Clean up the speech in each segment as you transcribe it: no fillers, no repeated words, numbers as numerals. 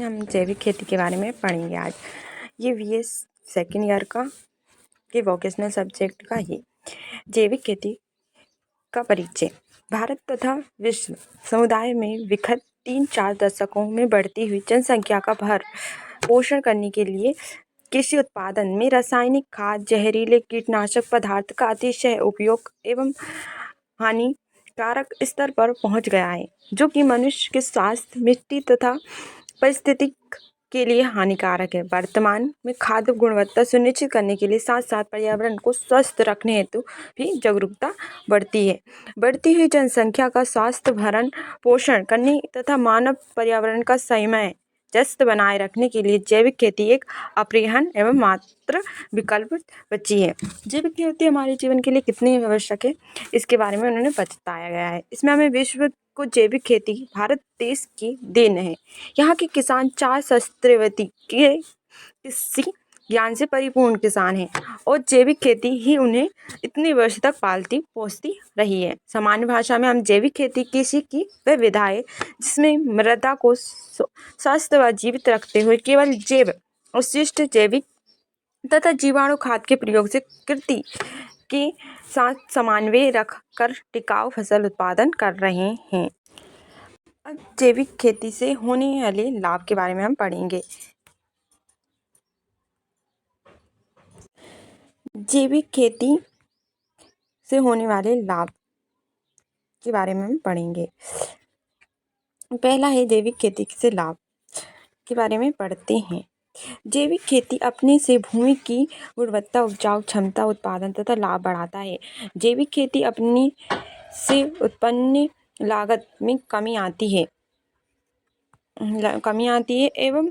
हम जैविक खेती के बारे में पढ़ेंगे आज। ये बीएस सेकेंड ईयर का के वोकेशनल सब्जेक्ट का ही जैविक खेती का परिचय। भारत तथा विश्व समुदाय में विगत 3-4 दशकों में बढ़ती हुई जनसंख्या का भर पोषण करने के लिए कृषि उत्पादन में रासायनिक खाद, जहरीले कीटनाशक पदार्थ का अतिशय उपयोग एवं हानिकारक स्तर पर पहुंच गया है, जो कि मनुष्य के स्वास्थ्य, मिट्टी तथा परिस्थिति के लिए हानिकारक है। वर्तमान में खाद्य गुणवत्ता सुनिश्चित करने के लिए साथ साथ पर्यावरण को स्वस्थ रखने हेतु भी जागरूकता बढ़ती है। बढ़ती हुई जनसंख्या का स्वास्थ्य भरण पोषण करने तथा मानव पर्यावरण का सामंजस्य बनाए रखने के लिए जैविक खेती एक अपरिहार्य एवं मात्र विकल्प बची है। जैविक खेती हमारे जीवन के लिए कितनी आवश्यक है, इसके बारे में उन्होंने बताया गया है। इसमें हमें विश्व को जैविक खेती भारत देश की देन है। यहाँ के किसान 4 सहस्त्राब्दी के कृषि ज्ञान से परिपूर्ण किसान हैं और जैविक खेती ही उन्हें इतने वर्ष तक पालती पोसती रही है। सामान्य भाषा में हम जैविक खेती कृषि की वह विधा है जिसमें मृदा को स्वस्थ व जीवित रखते हुए केवल जैव अवशिष्ट जैविक तथा जीवाणु खाद के प्रयोग से कृषि के साथ समन्वय रख कर टिकाऊ फसल उत्पादन कर रहे हैं। अब जैविक खेती से होने वाले लाभ के बारे में हम पढ़ेंगे। जैविक खेती से होने वाले लाभ के बारे में हम पढ़ेंगे। पहला है जैविक खेती से लाभ के बारे में पढ़ते हैं। जैविक खेती अपने से भूमि की गुणवत्ता, उपजाऊ क्षमता, उत्पादन तथा लाभ बढ़ाता है। जैविक खेती अपने से उत्पन्न लागत में कमी आती है एवं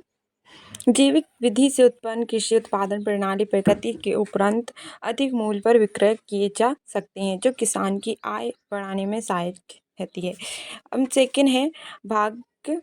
जैविक विधि से उत्पन्न कृषि उत्पादन प्रणाली प्रकृति के उपरांत अधिक मूल्य पर विक्रय किए जा सकते हैं, जो किसान की आय बढ़ाने में सहायक रहती है। अब सेकंड है भाग्य